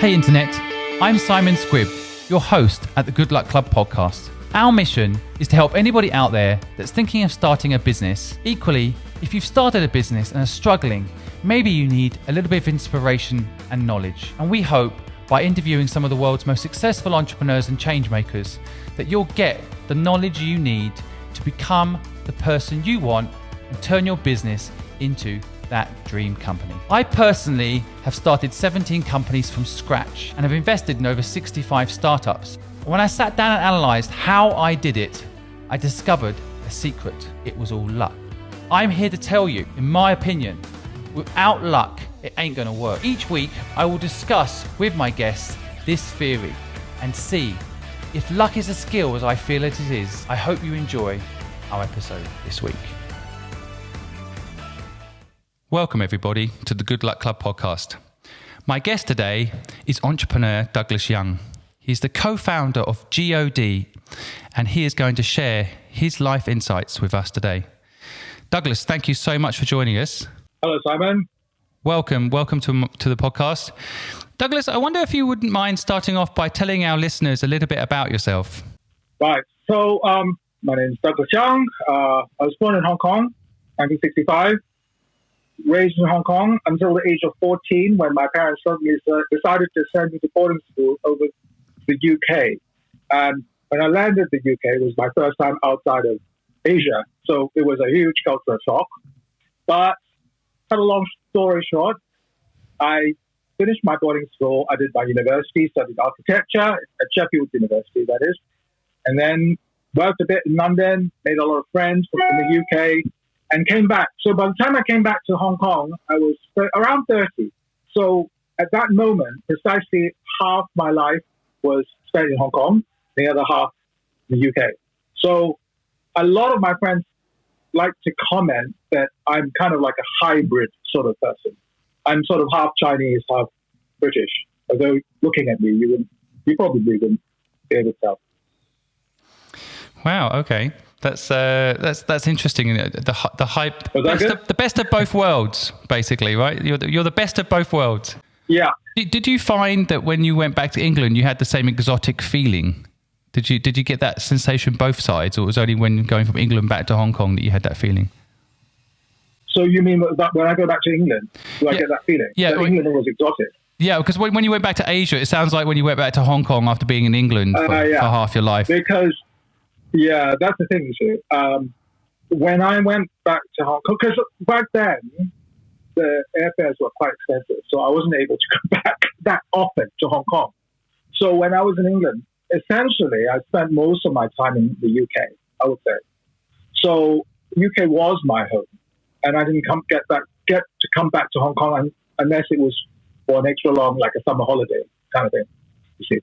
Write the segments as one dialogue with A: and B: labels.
A: Hey Internet, I'm Simon Squibb, your host at the Good Luck Club podcast. Our mission is to help anybody out there that's thinking of starting a business. Equally, if you've started a business and are struggling, maybe you need a little bit of inspiration and knowledge. And we hope by interviewing some of the world's most successful entrepreneurs and change makers that you'll get the knowledge you need to become the person you want and turn your business into that dream company. I personally have started 17 companies from scratch and have invested in over 65 startups. When I sat down and analysed how I did it, I discovered a secret. It was all luck. I'm here to tell you, in my opinion, without luck, it ain't gonna work. Each week, I will discuss with my guests this theory and see if luck is a skill as I feel it is. I hope you enjoy our episode this week. Welcome everybody to the Good Luck Club podcast. My guest today is entrepreneur Douglas Young. He's the co-founder of G.O.D. and he is going to share his life insights with us today. Douglas, thank you so much for joining us.
B: Hello, Simon.
A: Welcome to the podcast. Douglas, I wonder if you wouldn't mind starting off by telling our listeners a little bit about yourself.
B: Right. So, my name is Douglas Young. I was born in Hong Kong, 1965. Raised in Hong Kong until the age of 14 when my parents suddenly decided to send me to boarding school over to the UK. And when I landed in the UK, it was my first time outside of Asia. So it was a huge cultural shock. But cut a long story short, I finished my boarding school. I did my university, studied architecture at Sheffield University, that is. And then worked a bit in London, made a lot of friends from the UK, and came back. So by the time I came back to Hong Kong, I was around 30. So at that moment, precisely half my life was spent in Hong Kong, the other half in the UK. So a lot of my friends like to comment that I'm kind of like a hybrid sort of person. I'm sort of half Chinese, half British. Although looking at me, you probably wouldn't be able to tell.
A: Wow. Okay. That's interesting. The hype, the best of both worlds, basically, right? You're the best of both worlds.
B: Yeah.
A: Did you find that when you went back to England, you had the same exotic feeling? Did you get that sensation both sides, or it was only when going from England back to Hong Kong that you had that feeling?
B: So you mean that when I go back to England, do I get that feeling? Yeah. That England was exotic.
A: Yeah, because when you went back to Asia, it sounds like when you went back to Hong Kong after being in England for half your life.
B: Because yeah, that's the thing, you see. When I went back to Hong Kong, because back then, the airfares were quite expensive, so I wasn't able to go back that often to Hong Kong. So when I was in England, essentially, I spent most of my time in the UK, I would say. So UK was my home, and I didn't get to come back to Hong Kong unless it was for an extra long, like a summer holiday kind of thing, you see.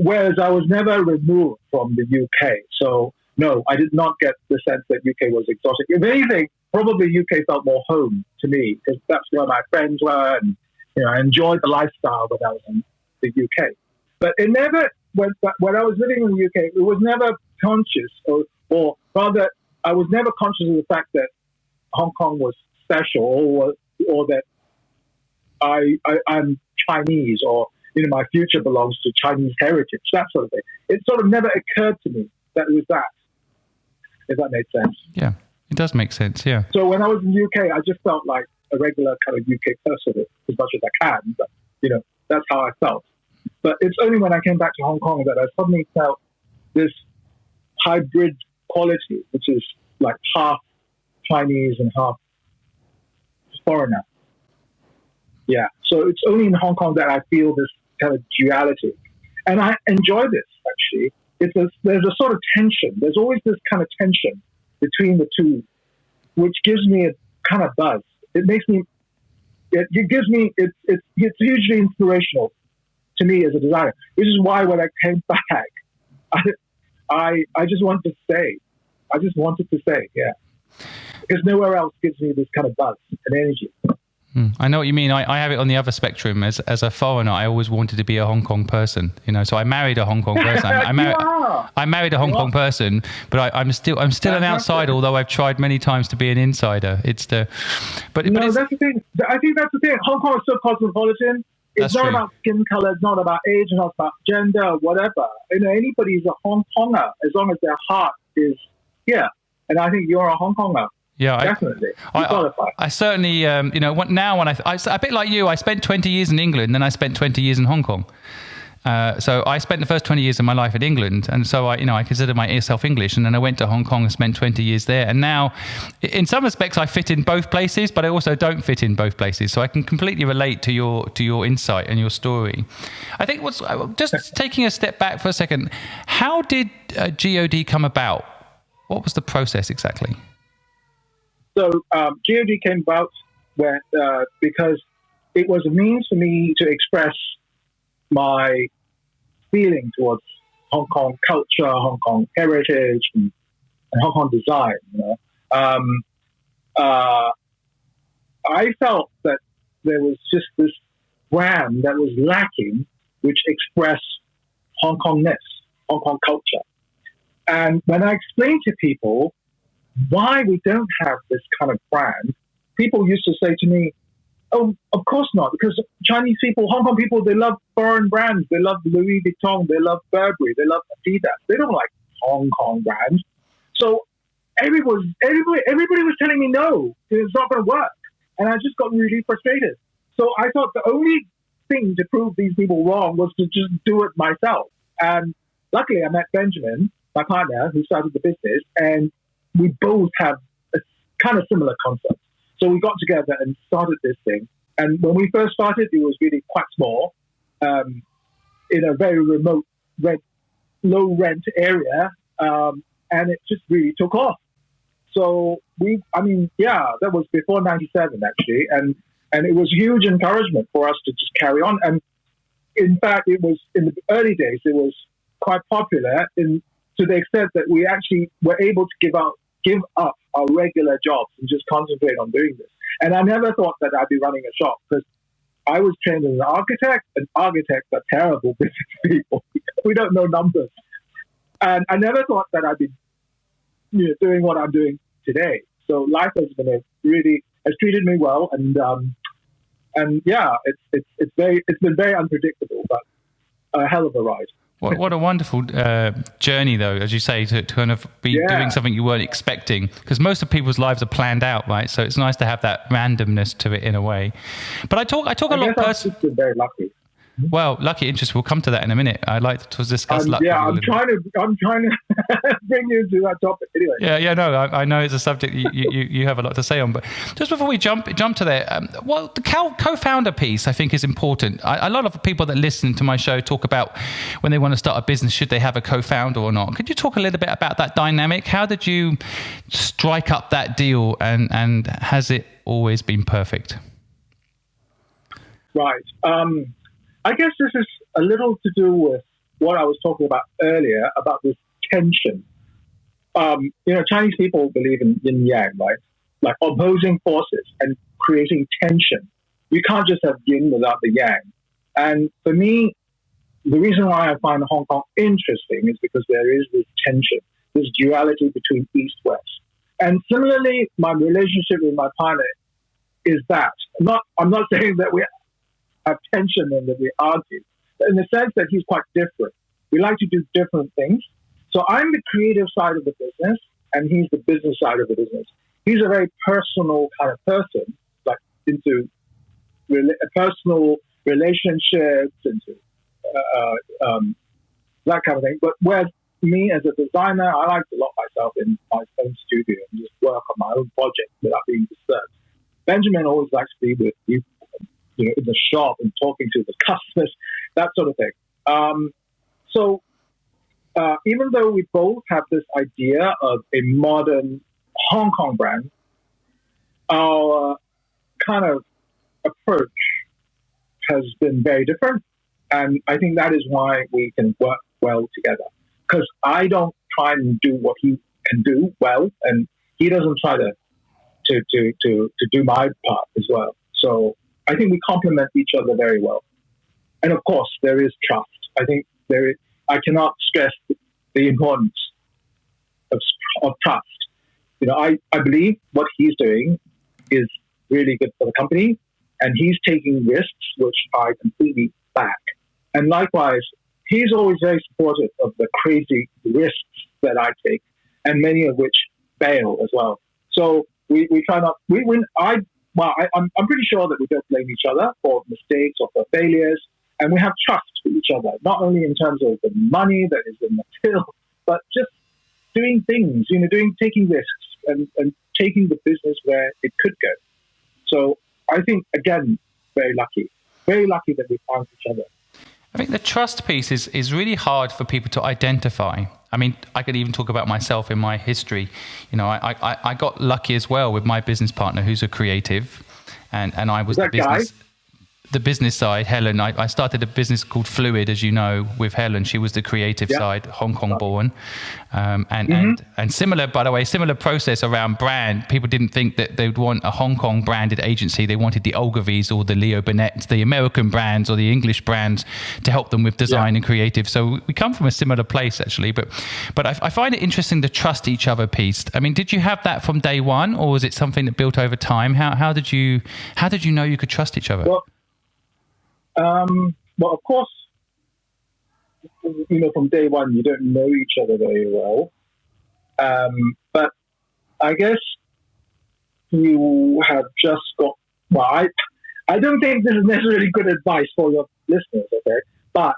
B: Whereas I was never removed from the UK. So, no, I did not get the sense that UK was exotic. If anything, probably UK felt more home to me because that's where my friends were and, I enjoyed the lifestyle when I was in the UK. But it never, when I was living in the UK, it was never conscious or rather, I was never conscious of the fact that Hong Kong was special or that I'm Chinese or my future belongs to Chinese heritage, that sort of thing. It sort of never occurred to me that it was that, if that makes sense.
A: Yeah, it does make sense, yeah.
B: So when I was in the UK, I just felt like a regular kind of UK person as much as I can, but, that's how I felt. But it's only when I came back to Hong Kong that I suddenly felt this hybrid quality, which is like half Chinese and half foreigner. Yeah, so it's only in Hong Kong that I feel this kind of duality. And I enjoy this, actually. There's a sort of tension. There's always this kind of tension between the two, which gives me a kind of buzz. It gives me, it's hugely inspirational to me as a designer, which is why when I came back, I just wanted to stay. I just wanted to stay, yeah. Because nowhere else gives me this kind of buzz and energy.
A: I know what you mean. I have it on the other spectrum. As a foreigner, I always wanted to be a Hong Kong person. So I married a Hong Kong person. I married a Hong Kong person, but I'm still an outsider. Although I've tried many times to be an insider. That's the thing.
B: I think that's the thing. Hong Kong is so cosmopolitan. It's not about skin color. It's not about age. It's not about gender, whatever. Anybody's a Hong Konger as long as their heart is here. And I think you're a Hong Konger. Yeah, definitely.
A: I certainly, now when I a bit like you, I spent 20 years in England, then I spent 20 years in Hong Kong. So I spent the first 20 years of my life in England, and so I consider myself English. And then I went to Hong Kong and spent 20 years there. And now, in some respects, I fit in both places, but I also don't fit in both places. So I can completely relate to your insight and your story. I think just taking a step back for a second. How did G.O.D come about? What was the process exactly?
B: So G.O.D came about because it was a means for me to express my feeling towards Hong Kong culture, Hong Kong heritage, and Hong Kong design. I felt that there was just this brand that was lacking, which expressed Hong Kongness, Hong Kong culture. And when I explained to people why we don't have this kind of brand, people used to say to me, "Oh, of course not, because Chinese people, Hong Kong people, they love foreign brands. They love Louis Vuitton, they love Burberry, they love Adidas. They don't like Hong Kong brands." So everybody was telling me no, it's not going to work. And I just got really frustrated. So I thought the only thing to prove these people wrong was to just do it myself. And luckily I met Benjamin, my partner, who started the business, and we both have a kind of similar concept. So we got together and started this thing. And when we first started, it was really quite small, in a very remote, low rent area. And it just really took off. So that was before 97 actually. And it was huge encouragement for us to just carry on. And in fact, it was in the early days, it was quite popular to the extent that we actually were able to give up our regular jobs and just concentrate on doing this. And I never thought that I'd be running a shop because I was trained as an architect, and architects are terrible business people. We don't know numbers. And I never thought that I'd be doing what I'm doing today. So life has treated me well, and it's been very unpredictable, but a hell of a ride.
A: What a wonderful journey, though, as you say, to kind of be doing something you weren't expecting. Because most of people's lives are planned out, right? So it's nice to have that randomness to it in a way. But I talk a lot.
B: I've just been very lucky.
A: Well, lucky interest. We'll come to that in a minute. I'd like to discuss luck.
B: Yeah, I'm trying to bring you to that topic anyway.
A: Yeah, no, I know it's a subject you have a lot to say on. But just before we jump to there, the co-founder piece I think is important. A lot of people that listen to my show talk about when they want to start a business, should they have a co-founder or not? Could you talk a little bit about that dynamic? How did you strike up that deal, and has it always been perfect?
B: Right. I guess this is a little to do with what I was talking about earlier about this tension. Chinese people believe in yin yang, right? Like opposing forces and creating tension. You can't just have yin without the yang. And for me, the reason why I find Hong Kong interesting is because there is this tension, this duality between East-West. And similarly, my relationship with my partner is that. I'm not saying that we have tension and that we argue, but in the sense that he's quite different. We like to do different things. So I'm the creative side of the business, and he's the business side of the business. He's a very personal kind of person, like into personal relationships, into that kind of thing. But whereas me as a designer, I like to lock myself in my own studio and just work on my own project without being disturbed. Benjamin always likes to be with people, in the shop and talking to the customers, that sort of thing. So even though we both have this idea of a modern Hong Kong brand, our kind of approach has been very different. And I think that is why we can work well together. Because I don't try and do what he can do well, and he doesn't try to do my part as well. So I think we complement each other very well. And of course, there is trust. I think I cannot stress the importance of trust. I believe what he's doing is really good for the company, and he's taking risks, which I completely back. And likewise, he's always very supportive of the crazy risks that I take, and many of which fail as well. So we try not. I'm pretty sure that we don't blame each other for mistakes or for failures, and we have trust for each other, not only in terms of the money that is in the till, but just doing things, taking risks and taking the business where it could go. So I think, again, very lucky that we found each other.
A: I think the trust piece is really hard for people to identify. I mean, I could even talk about myself in my history. I got lucky as well with my business partner, who's a creative, and I was the business side, Helen. I started a business called Fluid, as you know, with Helen. She was the creative side, Hong Kong born. And similar, by the way, similar process around brand. People didn't think that they would want a Hong Kong branded agency. They wanted the Ogilvy's or the Leo Burnett, the American brands or the English brands to help them with design and creative. So we come from a similar place, actually. But I find it interesting the trust each other piece. I mean, did you have that from day one, or was it something that built over time? How did you know you could trust each other?
B: Well, of course, from day one, you don't know each other very well. But I guess you have just got, I don't think this is necessarily good advice for your listeners, okay? But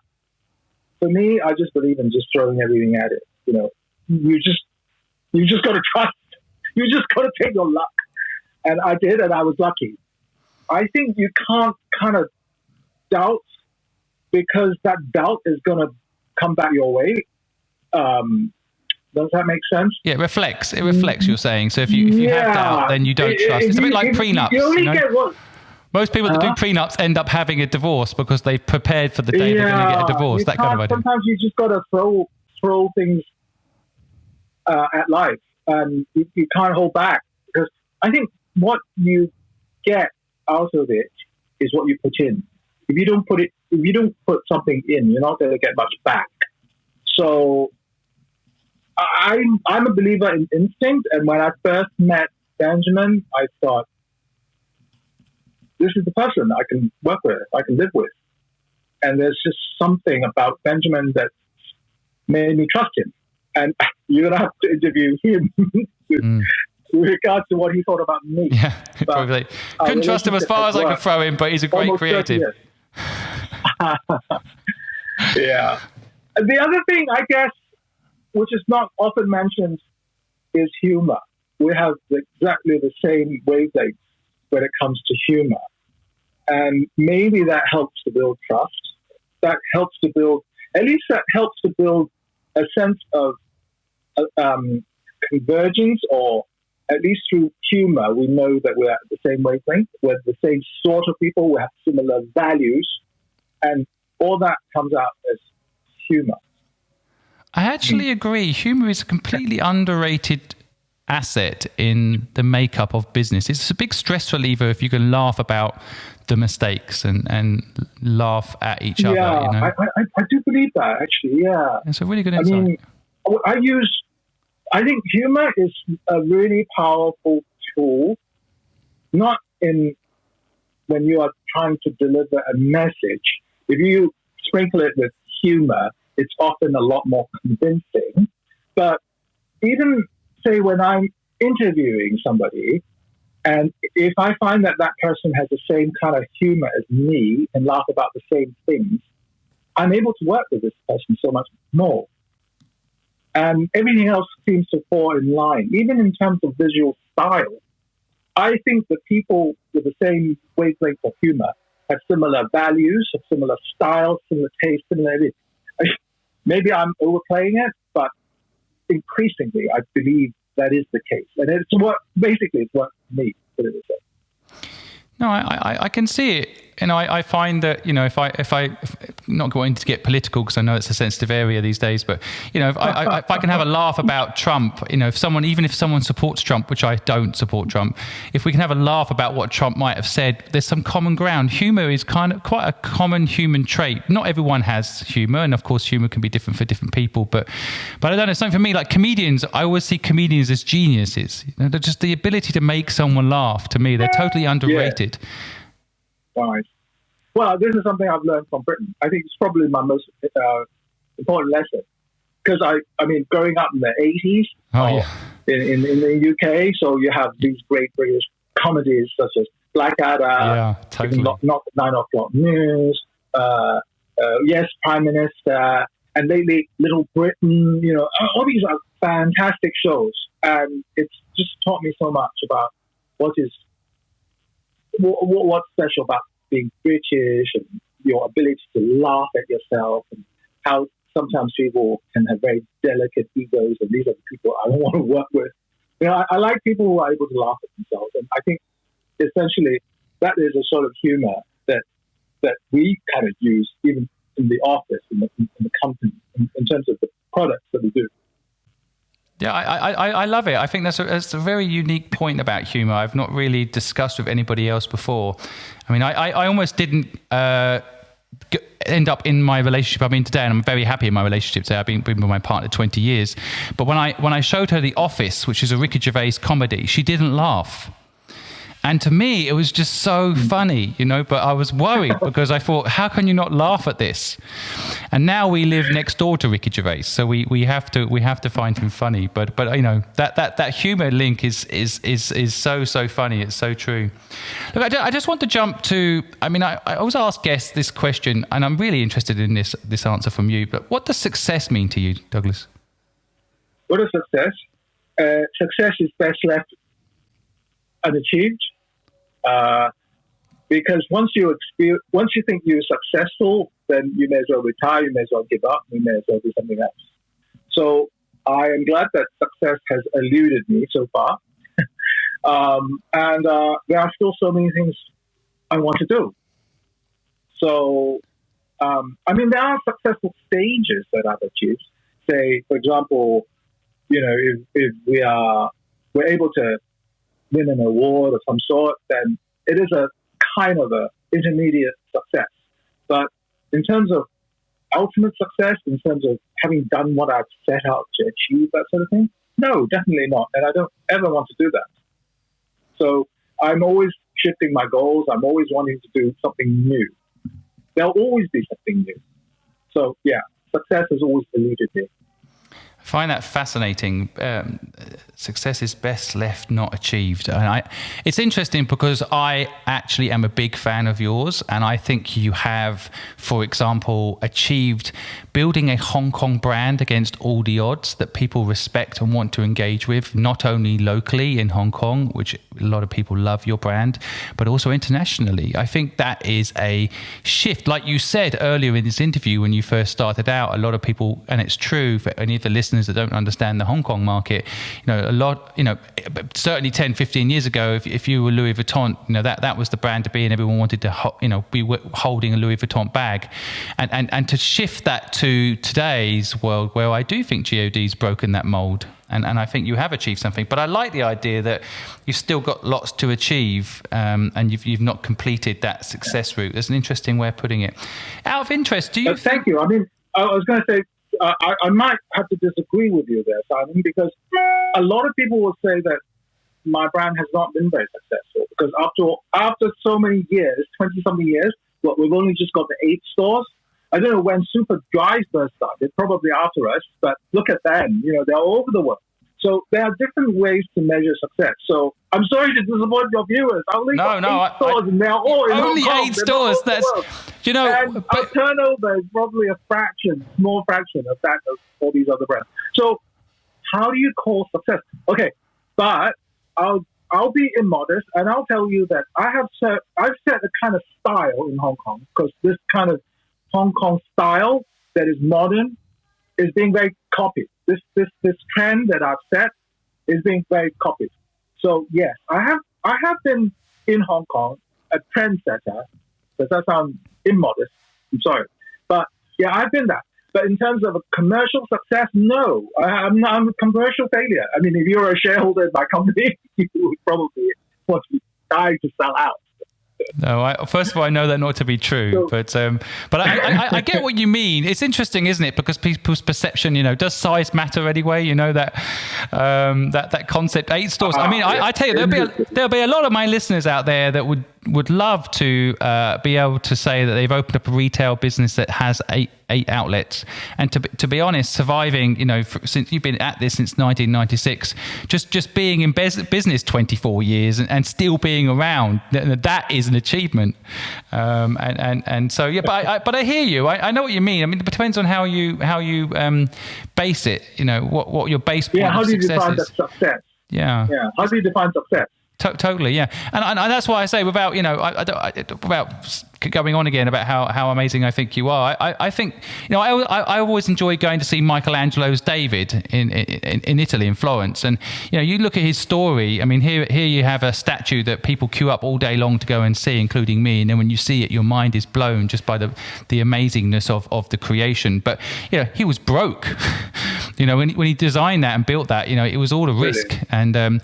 B: for me, I just believe in just throwing everything at it. You just got to trust. You just got to take your luck. And I did, and I was lucky. I think you can't kind of doubt, because that doubt is going to come back your way. Does that make sense?
A: Yeah, it reflects, you're saying. So if you have doubt, then you don't trust. It's a bit like prenups.
B: You only get one.
A: Most people that do prenups end up having a divorce because they've prepared for the day they're going to get a divorce, that kind of idea.
B: Sometimes you just got to throw things at life, and you can't hold back, because I think what you get out of it is what you put in. If you don't put something in, you're not going to get much back. So I'm a believer in instinct. And when I first met Benjamin, I thought, this is the person I can work with, I can live with. And there's just something about Benjamin that made me trust him. And you're going to have to interview him with regards to what he thought about me.
A: Yeah, probably. Couldn't trust him as far as I could throw him, but he's a great creative.
B: Yeah. And the other thing, I guess, which is not often mentioned, is humor. We have exactly the same wavelength when it comes to humor. And maybe that helps to build trust. That helps to build a sense of convergence, or at least through humor, we know that we're at the same wavelength. We're the same sort of people. We have similar values. And all that comes out as humor.
A: I actually agree. Humor is a completely underrated asset in the makeup of business. It's a big stress reliever if you can laugh about the mistakes and laugh at each other.
B: I do believe that, actually, yeah.
A: It's a really good insight.
B: I think humor is a really powerful tool, not in when you are trying to deliver a message. If you sprinkle it with humor, it's often a lot more convincing. But even, say, when I'm interviewing somebody, and if I find that person has the same kind of humor as me and laugh about the same things, I'm able to work with this person so much more. And everything else seems to fall in line, even in terms of visual style. I think that people with the same wavelength of humor have similar values, have similar styles, similar tastes, similar everything. Maybe I'm overplaying it, but increasingly I believe that is the case. And it's worked for me, put it this way.
A: No, I can see it I find that, if I not going to get political because I know it's a sensitive area these days, but if I can have a laugh about Trump, if someone supports Trump, which I don't support Trump, if we can have a laugh about what Trump might have said, there's some common ground. Humor is kind of quite a common human trait. Not everyone has humor, and of course humor can be different for different people, but I don't know, something for me, like comedians, I always see comedians as geniuses. Just the ability to make someone laugh, to me, they're totally underrated.
B: Right. Well, this is something I've learned from Britain. I think it's probably my most important lesson. Because I mean, growing up in the 80s in the UK, so you have these great British comedies such as Blackadder,
A: totally.
B: Not the 9 o'clock news, Yes, Prime Minister, and lately Little Britain. All these are fantastic shows, and it's just taught me so much about what's special about being British and your ability to laugh at yourself, and how sometimes people can have very delicate egos, and these are the people I don't want to work with. I like people who are able to laugh at themselves, and I think essentially that is a sort of humor that we kind of use even in the office, in the company, in terms of the products that we do.
A: Yeah, I love it. I think that's a very unique point about humor I've not really discussed with anybody else before. I mean, I almost didn't end up in my relationship I'm in today, and I'm very happy in my relationship today. I've been with my partner 20 years. But when I showed her The Office, which is a Ricky Gervais comedy, she didn't laugh. And to me, it was just so funny, but I was worried because I thought, how can you not laugh at this? And now we live next door to Ricky Gervais, so we have to find him funny. But that humor link is so funny. It's so true. Look, I just want to jump to. I mean, I always ask guests this question, and I'm really interested in this answer from you. But what does success mean to you, Douglas?
B: What is success? Success is best left unachieved, because once you think you're successful, then you may as well retire, you may as well give up, you may as well do something else. So I am glad that success has eluded me so far, and there are still so many things I want to do. So I mean, there are successful stages that I've achieved. Say, for example, if we're able to win an award of some sort, then it is a kind of a intermediate success. But in terms of ultimate success, in terms of having done what I've set out to achieve, that sort of thing, no, definitely not. And I don't ever want to do that. So I'm always shifting my goals. I'm always wanting to do something new. There'll always be something new. So yeah, success has always eluded me.
A: I find that fascinating. Success is best left not achieved. And it's interesting because I actually am a big fan of yours, and I think you have, for example, achieved building a Hong Kong brand against all the odds that people respect and want to engage with, not only locally in Hong Kong, which a lot of people love your brand, but also internationally. I think that is a shift. Like you said earlier in this interview, when you first started out, a lot of people, and it's true for any of the listeners that don't understand the Hong Kong market, certainly 10, 15 years ago, if you were Louis Vuitton, that was the brand to be, and everyone wanted to, be holding a Louis Vuitton bag. And to shift that to today's world, where I do think G.O.D's broken that mold. And I think you have achieved something. But I like the idea that you've still got lots to achieve, and you've not completed that success route. That's an interesting way of putting it. Out of interest, do you...
B: Thank you. I mean, I was going to say, I might have to disagree with you there, Simon, because a lot of people will say that my brand has not been very successful, because after so many years, 20-something years, we've only just got the 8 stores. I don't know when Super Dry first started, probably after us, but look at them. They're all over the world. So there are different ways to measure success. So I'm sorry to disappoint your viewers. I only got 8 stores, and they're all in
A: only
B: Hong Kong.
A: 8 stores. That's,
B: and our turnover is probably a small fraction of that of all these other brands. So how do you call success? Okay, but I'll be immodest, and I'll tell you that I've set a kind of style in Hong Kong, because this kind of Hong Kong style that is modern is being very copied. This trend that I've set is being very copied. So yes, I have been in Hong Kong a trendsetter Does that sound immodest? I'm sorry. But yeah, I've been that. But in terms of a commercial success, no. I'm a commercial failure. I mean, if you're a shareholder in my company, you would probably want to die to sell out.
A: No, first of all, I know that not to be true, but I get what you mean. It's interesting, isn't it? Because people's perception, does size matter anyway? That concept. 8 stores. I mean, I tell you, there'll be a lot of my listeners out there that would love to be able to say that they've opened up a retail business that has eight outlets. And to be honest, surviving, since you've been at this since 1996, just being in business 24 years and still being around, that is an achievement. And so, yeah, but I hear you. I know what you mean. I mean, it depends on how you base it, what your base point of success is.
B: Yeah, how do you define that success?
A: Yeah.
B: How do you define success?
A: Totally, yeah, and that's why I say without going on again about how amazing I think you are. I think I always enjoy going to see Michelangelo's David in Italy, in Florence, and you look at his story. I mean, here you have a statue that people queue up all day long to go and see, including me. And then when you see it, your mind is blown just by the amazingness of the creation. But he was broke. When he designed that and built that, it was all a risk, and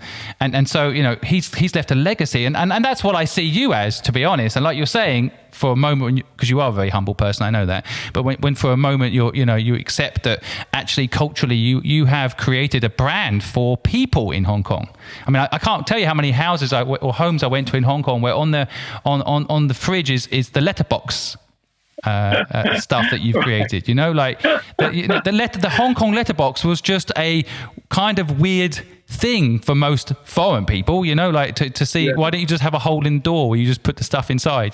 A: so he's left a legacy, and that's what I see you as, to be honest. And like you're saying, for a moment, because you are a very humble person, I know that, but when for a moment you accept that actually culturally you have created a brand for people in Hong Kong. I mean, I can't tell you how many houses or homes I went to in Hong Kong where on the fridge is the letterbox stuff that you've created. The Hong Kong letterbox was just a kind of weird thing for most foreign people, to see. Why don't you just have a hole in the door where you just put the stuff inside,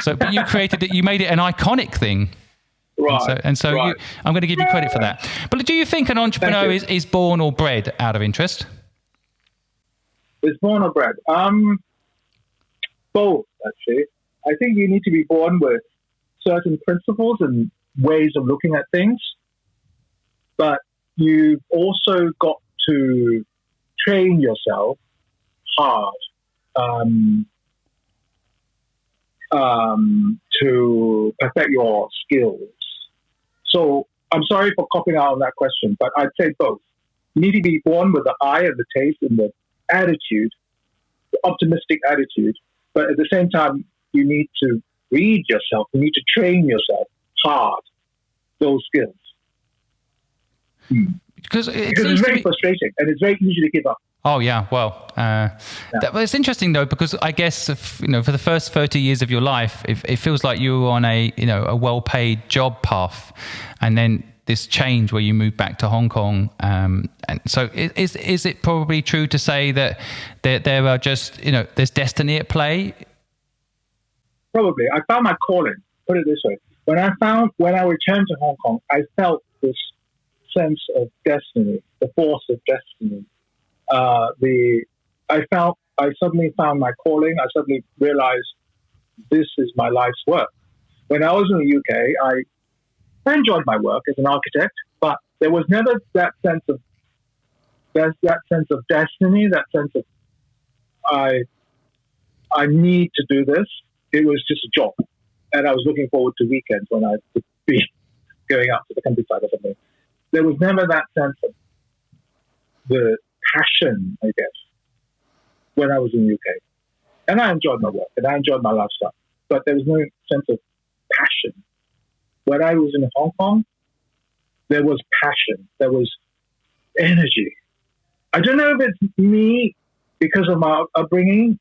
A: so, but you created it, you made it an iconic thing.
B: Right.
A: And so right. I'm going to give you credit for that. But do you think an entrepreneur is born or bred, out of interest?
B: Is born or bred? Both, actually. I think you need to be born with certain principles and ways of looking at things, but you've also got to train yourself hard to perfect your skills. So I'm sorry for copying out on that question, but I'd say both. You need to be born with the eye and the taste and the attitude, the optimistic attitude, but at the same time, you need to read yourself. You need to train yourself hard, those skills. Because it's very frustrating and it's very easy to give up.
A: Oh, yeah. Well, it's interesting, though, because I guess, for the first 30 years of your life, it feels like you were on a well-paid job path. And then this change where you moved back to Hong Kong. And so is it probably true to say that there are just, there's destiny at play?
B: Probably. I found my calling, put it this way. When I returned to Hong Kong, I felt this sense of destiny, the force of destiny. I suddenly found my calling. I suddenly realized this is my life's work. When I was in the UK, I enjoyed my work as an architect, but there was never that sense of destiny, that sense of I need to do this. It was just a job, and I was looking forward to weekends when I would be going out to the countryside or something. There was never that sense of the passion, I guess, when I was in the UK. And I enjoyed my work and I enjoyed my lifestyle, but there was no sense of passion. When I was in Hong Kong, there was passion, there was energy. I don't know if it's me because of my upbringing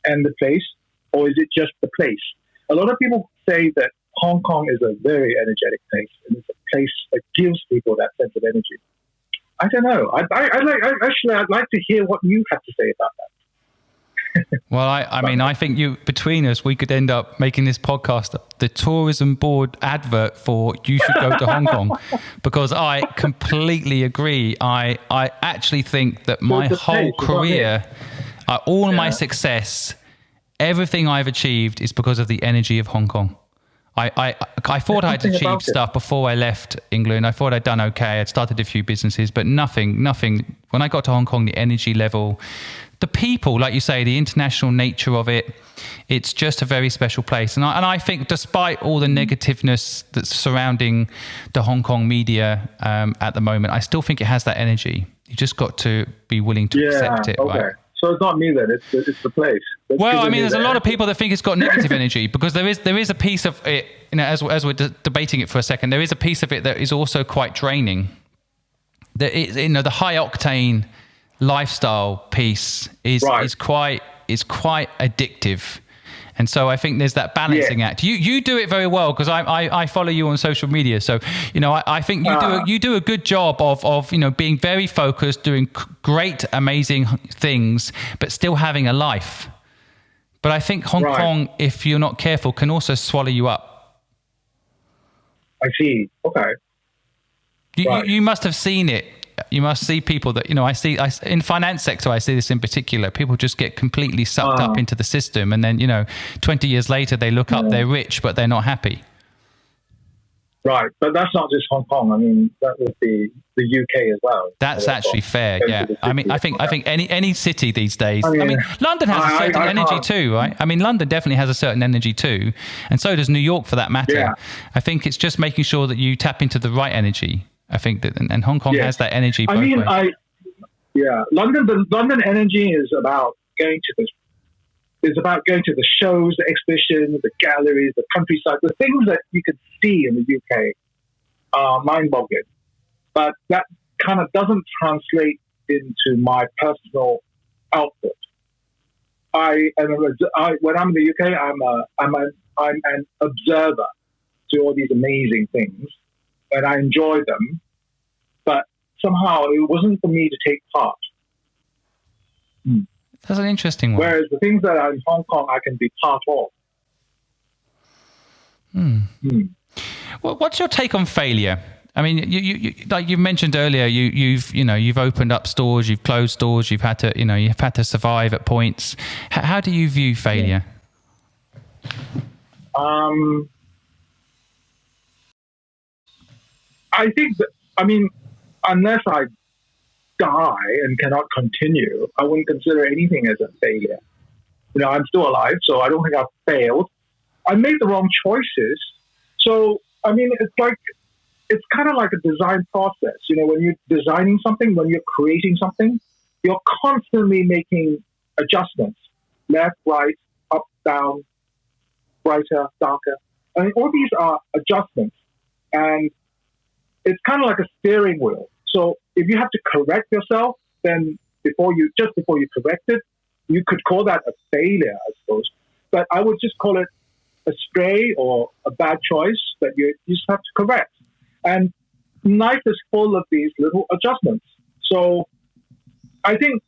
B: and the place, or is it just the place? A lot of people say that Hong Kong is a very energetic place, and it's a place that gives people that sense of energy. I don't know. I'd like to hear what you have to say about that.
A: Well, I think between us, we could end up making this podcast the tourism board advert for you should go to Hong Kong, because I completely agree. I actually think that my whole career, all my success, everything I've achieved is because of the energy of Hong Kong. I thought I'd achieved stuff before I left England. I thought I'd done okay. I'd started a few businesses, but nothing. When I got to Hong Kong, the energy level, the people, like you say, the international nature of it, it's just a very special place. And I think despite all the negativeness that's surrounding the Hong Kong media at the moment, I still think it has that energy. You just got to be willing to accept it,
B: okay.
A: right?
B: So it's not me then, it's the place.
A: Well, I mean, there's a lot of people that think it's got negative energy, because there is a piece of it, as we're debating it for a second, there is a piece of it that is also quite draining. The high octane lifestyle piece is quite addictive. And so I think there's that balancing act. You do it very well, because I follow you on social media. So, I think you do a good job of being very focused, doing great, amazing things, but still having a life. But I think Hong Kong, if you're not careful, can also swallow you up.
B: I see. Okay.
A: You must have seen it. You must see people that, I see in finance sector, I see this in particular. People just get completely sucked up into the system. And then, 20 years later, they look up, they're rich, but they're not happy.
B: Right. But that's not just Hong Kong. I mean, that would be the UK as well.
A: That's actually fair. Yeah. I mean, I think any city these days, London has a certain energy too, right? I mean, London definitely has a certain energy too. And so does New York for that matter. Yeah. I think it's just making sure that you tap into the right energy. I think that, and Hong Kong has that energy.
B: London energy is about going to the shows, the exhibitions, the galleries, the countryside, the things that you could see in the UK are mind-boggling. But that kind of doesn't translate into my personal output. When I'm in the UK, I'm an observer to all these amazing things. And I enjoy them, but somehow it wasn't for me to take part.
A: That's an interesting one.
B: Whereas the things that are in Hong Kong, I can be part of.
A: Well, what's your take on failure? I mean, you like you mentioned earlier, you've opened up stores, you've closed stores, you've had to survive at points. How do you view failure?
B: I think that, unless I die and cannot continue, I wouldn't consider anything as a failure. I'm still alive, so I don't think I've failed. I made the wrong choices. So, it's kind of like a design process. When you're designing something, when you're creating something, you're constantly making adjustments. Left, right, up, down, brighter, darker. All these are adjustments. And it's kind of like a steering wheel. So if you have to correct yourself, then before you correct it, you could call that a failure, I suppose. But I would just call it a stray or a bad choice that you just have to correct. And life is full of these little adjustments. So I think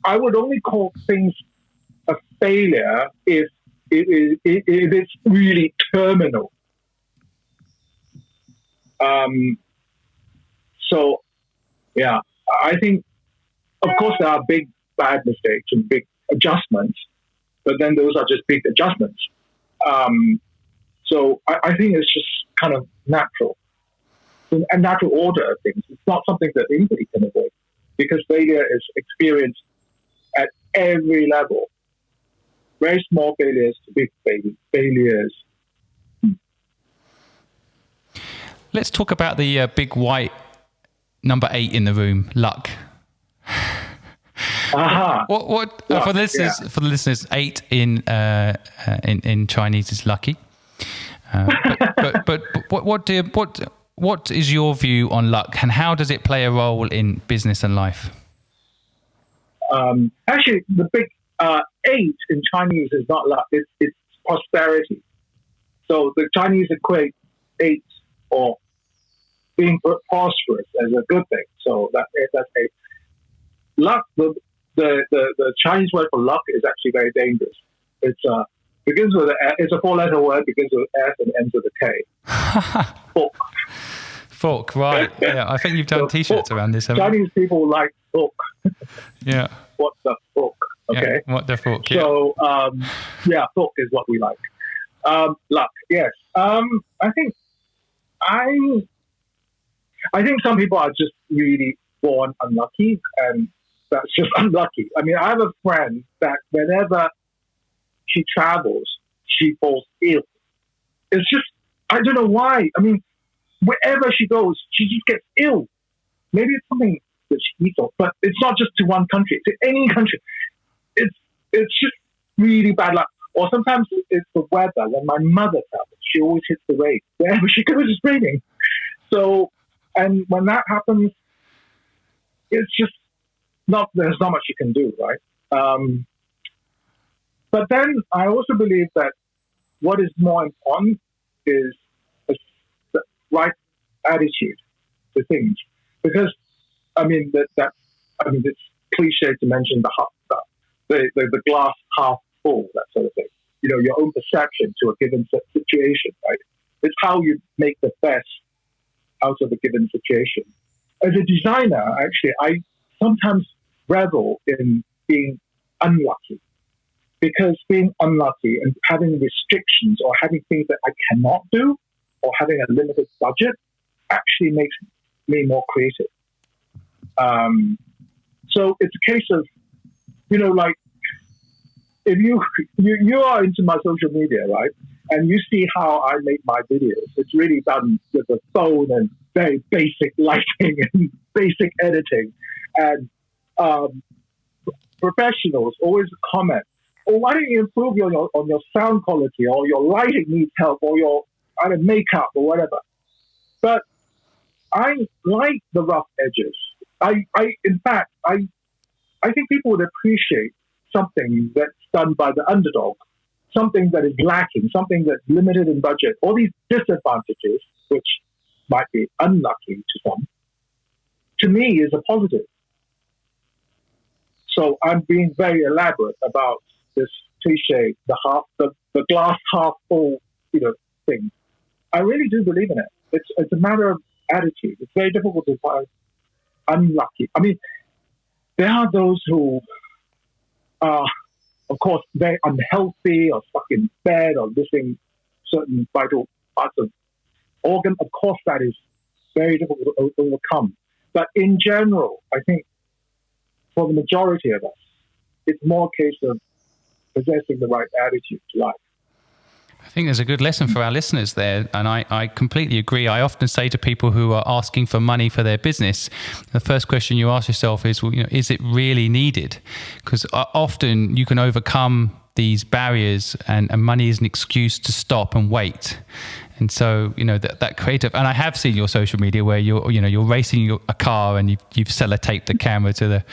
B: I would only call things a failure if it's really terminal. I think, of course, there are big bad mistakes and big adjustments, but then those are just big adjustments. So I think it's just kind of natural, a natural order of things. It's not something that anybody can avoid, because failure is experienced at every level. Very small failures to big failures.
A: Let's talk about the big white number 8 in the room, luck. What for the listeners, 8 in Chinese is lucky. But what is your view on luck, and how does it play a role in business and life?
B: Actually, the big 8 in Chinese is not luck; it's prosperity. So the Chinese equate 8 or being prosperous as a good thing. So that's 8. Luck, the Chinese word for luck is actually very dangerous. It's begins with it's a 4-letter word, begins with S and ends with a K. Fork.
A: Fork, right. Yeah, I think you've done T-shirts around this, haven't you?
B: Chinese people like fork.
A: Yeah.
B: What the fork? Okay.
A: Yeah, what the fork, yeah.
B: So, fork is what we like. Luck, yes. I think some people are just really born unlucky, and that's just unlucky. I mean, I have a friend that whenever she travels, she falls ill. It's just, I don't know why. I mean, wherever she goes, she just gets ill. Maybe it's something that she eats, but it's not just to one country, to any country. It's just really bad luck. Or sometimes it's the weather. When my mother travels, she always hits the rain. Wherever she goes, it's raining. So, and when that happens, it's just there's not much you can do, right? But then I also believe that what is more important is the right attitude to things. Because, I mean, it's cliche to mention the glass half full, that sort of thing. You know, your own perception to a given situation, right? It's how you make the best out of a given situation. As a designer, actually, I sometimes revel in being unlucky. Because being unlucky and having restrictions or having things that I cannot do or having a limited budget actually makes me more creative. So it's a case of, you know, like, if you are into my social media, right? And you see how I make my videos. It's really done with the phone and very basic lighting and basic editing. And professionals always comment, "Oh, why don't you improve on your sound quality, or your lighting needs help, or your makeup or whatever?" But I like the rough edges. In fact, I think people would appreciate something that's done by the underdog, something that is lacking, something that's limited in budget. All these disadvantages, which might be unlucky to some, to me is a positive. So I'm being very elaborate about this cliche, the glass half full, you know, thing. I really do believe in it. It's a matter of attitude. It's very difficult to find unlucky. I mean, there are those who are, of course, very unhealthy or stuck in bed or missing certain vital parts of organ. Of course, that is very difficult to overcome. But in general, I think for the majority of us, it's more a case of possessing the right attitude to life.
A: I think there's a good lesson for our listeners there, and I completely agree. I often say to people who are asking for money for their business, the first question you ask yourself is, well, you know, is it really needed? Because often you can overcome these barriers, and money is an excuse to stop and wait. And so, you know, that creative, and I have seen your social media where you're racing a car and you've sellotaped the camera to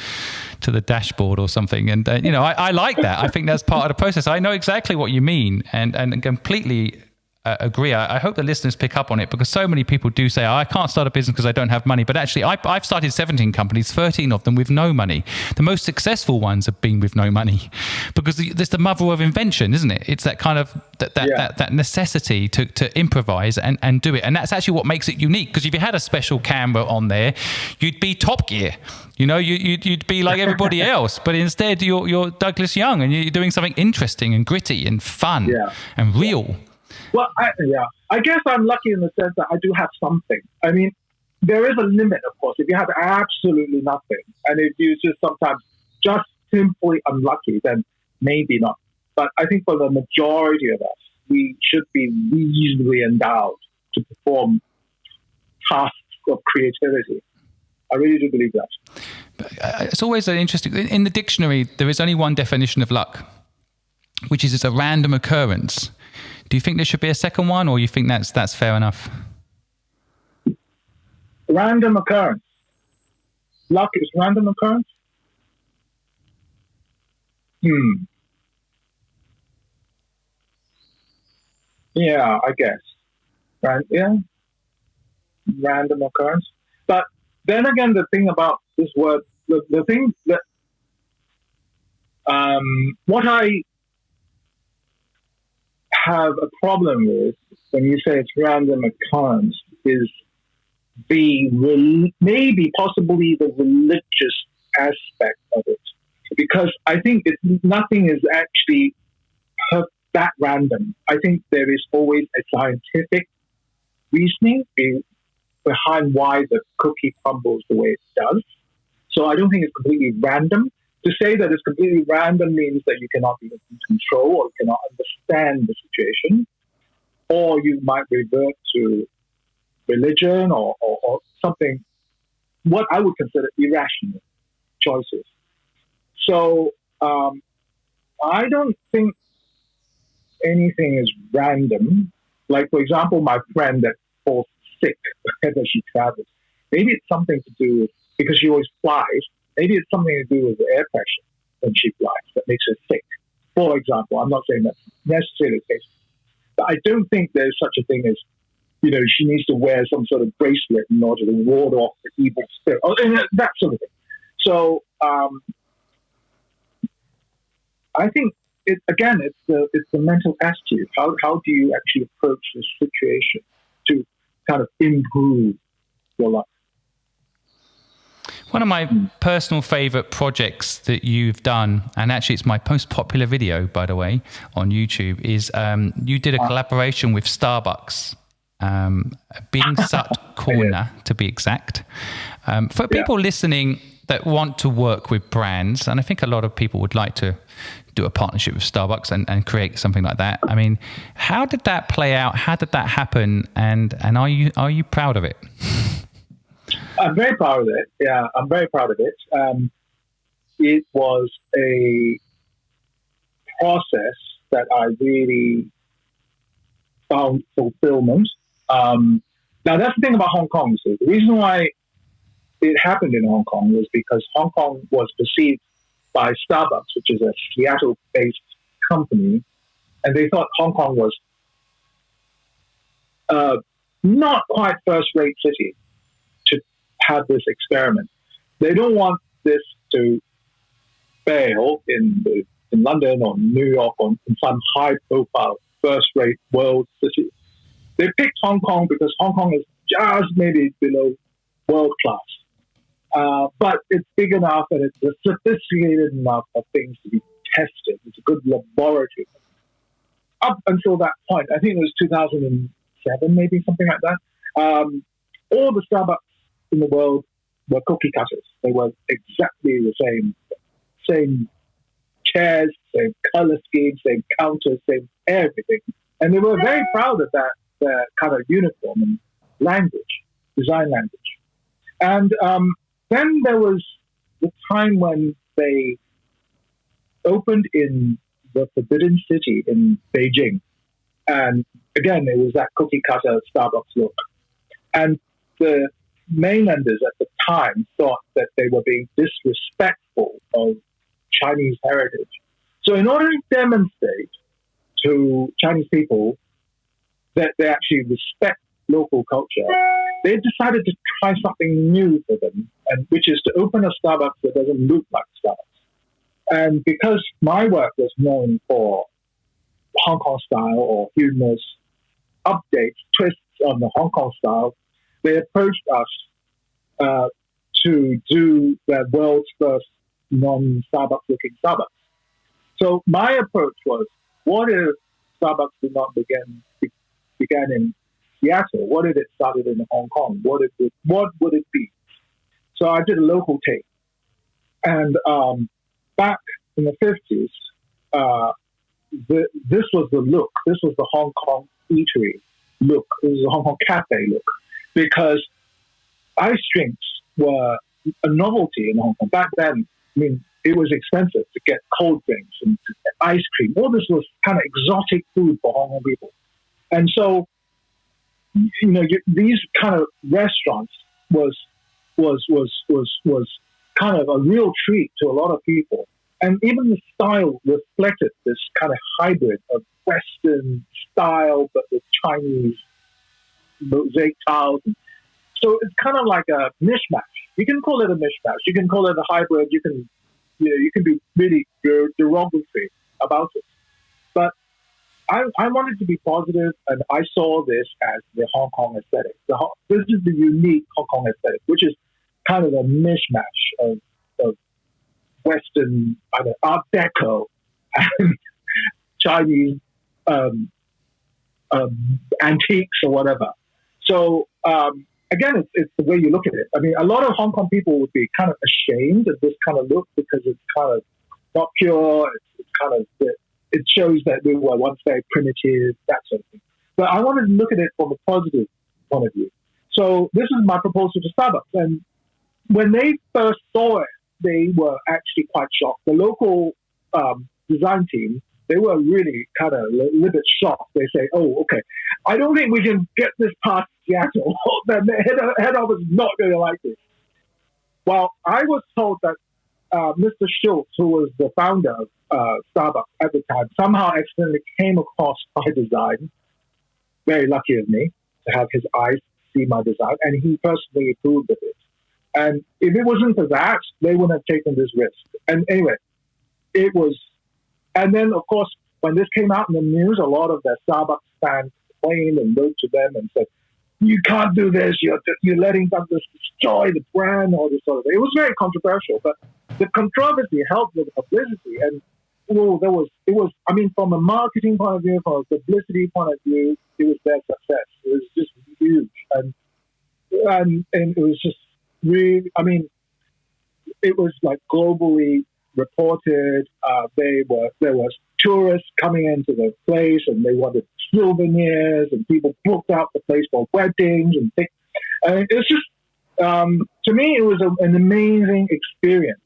A: the dashboard or something. And, I like that. I think that's part of the process. I know exactly what you mean and completely agree. I hope the listeners pick up on it, because so many people do say, I can't start a business because I don't have money. But actually, I've started 17 companies, 13 of them with no money. The most successful ones have been with no money, because there's the mother of invention, isn't it? It's that kind of that necessity to improvise and do it. And that's actually what makes it unique, because if you had a special camera on there, you'd be Top Gear. You know, you'd be like everybody else, but instead you're Douglas Young, and you're doing something interesting and gritty and fun and real.
B: Well, I guess I'm lucky in the sense that I do have something. I mean, there is a limit, of course. If you have absolutely nothing, and if you just sometimes just simply unlucky, then maybe not. But I think for the majority of us, we should be reasonably endowed to perform tasks of creativity. I really do believe that.
A: But it's always an interesting. In the dictionary, there is only one definition of luck, which is it's a random occurrence. Do you think there should be a second one, or you think that's fair enough?
B: Random occurrence. Luck is random occurrence? Yeah, I guess. Right? Yeah. Random occurrence. But then again, the thing about this word, the thing that what I have a problem with when you say it's random occurrence is maybe possibly the religious aspect of it, because I think nothing is actually that random. I think there is always a scientific reasoning behind why the cookie crumbles the way it does. So I don't think it's completely random. To say that it's completely random means that you cannot be in control or you cannot understand the situation, or you might revert to religion or something, what I would consider irrational choices. So I don't think anything is random. Like, for example, my friend that falls sick whenever she travels. Maybe it's something to do with, because she always flies, maybe it's something to do with the air pressure when she flies that makes her sick. For example, I'm not saying that's necessarily the case, but I don't think there's such a thing as, she needs to wear some sort of bracelet in order to ward off the evil spirit, or that sort of thing. So I think it's the mental attitude. How do you actually approach this situation to kind of improve your life?
A: One of my personal favorite projects that you've done, and actually it's my most popular video, by the way, on YouTube, is you did a collaboration with Starbucks, Bean Sut Corner, to be exact. For people listening that want to work with brands, and I think a lot of people would like to do a partnership with Starbucks and create something like that. I mean, how did that play out? How did that happen? And are you proud of it?
B: I'm very proud of it. Yeah, I'm very proud of it. It was a process that I really found fulfillment. Now, that's the thing about Hong Kong. So the reason why it happened in Hong Kong was because Hong Kong was perceived by Starbucks, which is a Seattle-based company, and they thought Hong Kong was not quite first-rate city to have this experiment. They don't want this to fail in London or New York or in some high-profile first-rate world city. They picked Hong Kong because Hong Kong is just maybe below world class. But it's big enough and it's sophisticated enough for things to be tested. It's a good laboratory. Up until that point, I think it was 2007, maybe something like that, all the Starbucks in the world were cookie cutters. They were exactly the same chairs, same color scheme, same counters, same everything. And they were very proud of that kind of uniform and design language. And then there was the time when they opened in the Forbidden City in Beijing. And again, it was that cookie cutter Starbucks look. And the mainlanders at the time thought that they were being disrespectful of Chinese heritage. So in order to demonstrate to Chinese people that they actually respect local culture, they decided to try something new for them, and which is to open a Starbucks that doesn't look like Starbucks. And because my work was known for Hong Kong style or humorous updates, twists on the Hong Kong style, they approached us to do the world's first non-Starbucks looking Starbucks. So my approach was, what if Starbucks did not began in Seattle? What if it started in Hong Kong? What would it be? So I did a local take. And back in the 50s, this was the look. This was the Hong Kong eatery look. This was the Hong Kong cafe look. Because ice drinks were a novelty in Hong Kong. Back then, I mean, it was expensive to get cold drinks and ice cream. All this was kind of exotic food for Hong Kong people. And so, these kind of restaurants was kind of a real treat to a lot of people. And even the style reflected this kind of hybrid of Western style, but with Chinese mosaic tiles. So it's kind of like a mishmash. You can call it a mishmash. You can call it a hybrid. You can be really derogatory about it. But I wanted to be positive, and I saw this as the Hong Kong aesthetic. This is the unique Hong Kong aesthetic, which is kind of a mishmash of Western either Art Deco and Chinese antiques or whatever. So again, it's the way you look at it. I mean, a lot of Hong Kong people would be kind of ashamed of this kind of look because it's kind of not pure. It's kind of, it shows that we were once very primitive, that sort of thing. But I wanted to look at it from a positive point of view. So this is my proposal to Starbucks. And when they first saw it, they were actually quite shocked. The local design team, they were really kind of a little bit shocked. They say, oh, okay, I don't think we can get this past Seattle. The head office is not going to like this. Well, I was told that Mr. Schultz, who was the founder of Starbucks at the time, somehow accidentally came across my design. Very lucky of me to have his eyes see my design, and he personally approved of it. And if it wasn't for that, they wouldn't have taken this risk. And anyway, it was. And then, of course, when this came out in the news, a lot of their Starbucks fans complained and wrote to them and said, "You can't do this. You're letting Douglas destroy the brand," all this sort of thing. It was very controversial, but the controversy helped with the publicity. And it was. I mean, from a marketing point of view, from a publicity point of view, it was their success. It was just huge, and it was just really. I mean, it was like globally reported. There was tourists coming into the place, and they wanted souvenirs, and people booked out the place for weddings and things. And it's just, to me, it was an amazing experience.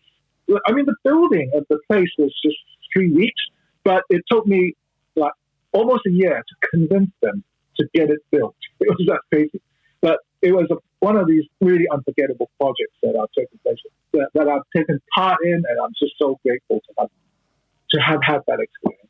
B: I mean, the building of the place was just 3 weeks, but it took me like almost a year to convince them to get it built. It was that crazy. But it was one of these really unforgettable projects that I've taken place that I've taken part in, and I'm just so grateful to have had that experience.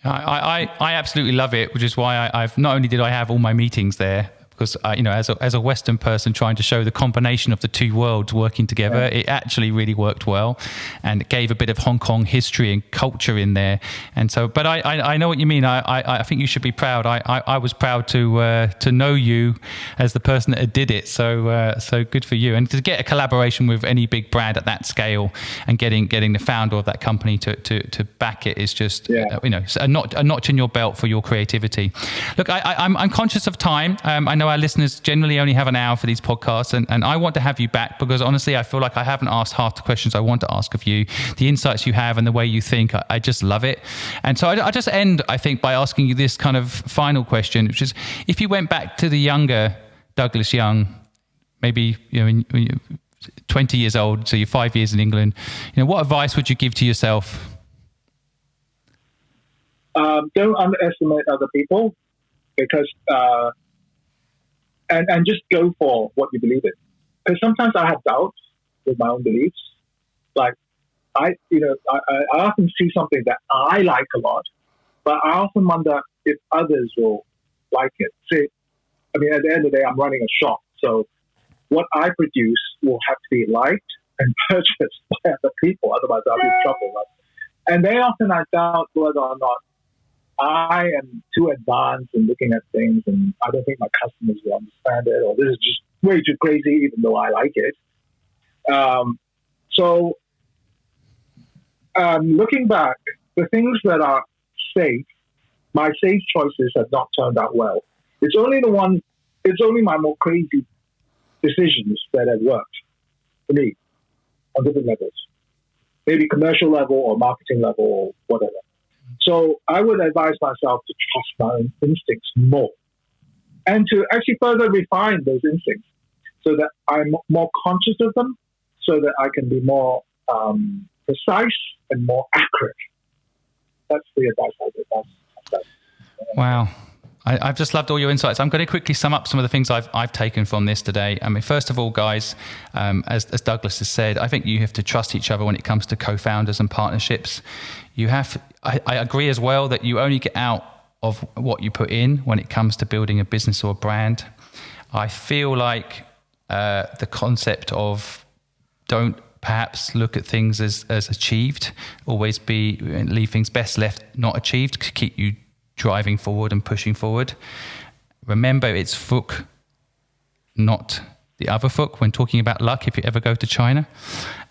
A: I absolutely love it, which is why I've not only did I have all my meetings there, because as a Western person trying to show the combination of the two worlds working together, it actually really worked well, and it gave a bit of Hong Kong history and culture in there. And so, but I know what you mean. I think you should be proud. I was proud to know you as the person that did it. So good for you. And to get a collaboration with any big brand at that scale and getting the founder of that company to back it is just a notch in your belt for your creativity. Look, I'm conscious of time. I know our listeners generally only have an hour for these podcasts, and I want to have you back because honestly I feel like I haven't asked half the questions I want to ask of you. The insights you have and the way you think, I just love it. And so I just end, I think, by asking you this kind of final question, which is, if you went back to the younger Douglas Young, maybe when you're 20 years old, so you're 5 years in England, what advice would you give to yourself?
B: Don't underestimate other people, because and just go for what you believe in. Because sometimes I have doubts with my own beliefs. Like I often see something that I like a lot, but I often wonder if others will like it. See, I mean, at the end of the day, I'm running a shop, so what I produce will have to be liked and purchased by other people. Otherwise, I'll be in trouble. And very often I doubt whether or not I am too advanced in looking at things, and I don't think my customers will understand it, or this is just way too crazy, even though I like it. So looking back, the things that are safe, my safe choices have not turned out well. It's only my more crazy decisions that have worked for me on different levels, maybe commercial level or marketing level or whatever. So I would advise myself to trust my own instincts more, and to actually further refine those instincts so that I'm more conscious of them, so that I can be more precise and more accurate. That's the advice I would give.
A: Wow. I've just loved all your insights. I'm going to quickly sum up some of the things I've taken from this today. I mean, first of all, guys, as Douglas has said, I think you have to trust each other when it comes to co-founders and partnerships. I agree as well that you only get out of what you put in when it comes to building a business or a brand. I feel like the concept of don't perhaps look at things as achieved, always leave things best left not achieved to keep you driving forward and pushing forward. Remember, it's Fook, not the other Fook when talking about luck if you ever go to China.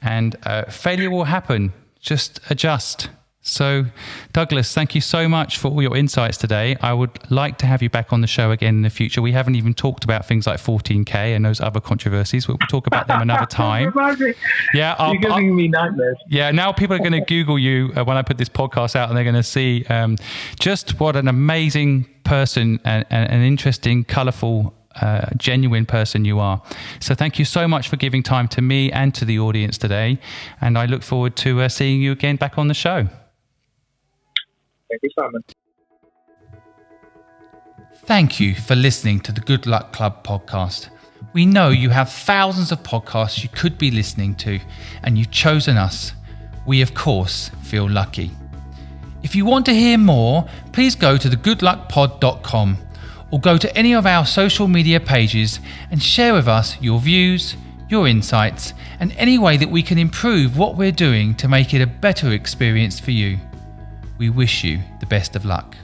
A: And failure will happen. Just adjust. So, Douglas, thank you so much for all your insights today. I would like to have you back on the show again in the future. We haven't even talked about things like 14K and those other controversies. We'll talk about them another time. Yeah,
B: you're giving me nightmares.
A: Yeah, now people are going to Google you when I put this podcast out, and they're going to see just what an amazing person and an interesting, colourful, genuine person you are. So thank you so much for giving time to me and to the audience today. And I look forward to seeing you again back on the show.
B: Thank you, Simon.
A: Thank you for listening to the Good Luck Club podcast. We know you have thousands of podcasts you could be listening to, and you've chosen us. We, of course, feel lucky. If you want to hear more, please go to thegoodluckpod.com or go to any of our social media pages and share with us your views, your insights, and any way that we can improve what we're doing to make it a better experience for you. We wish you the best of luck.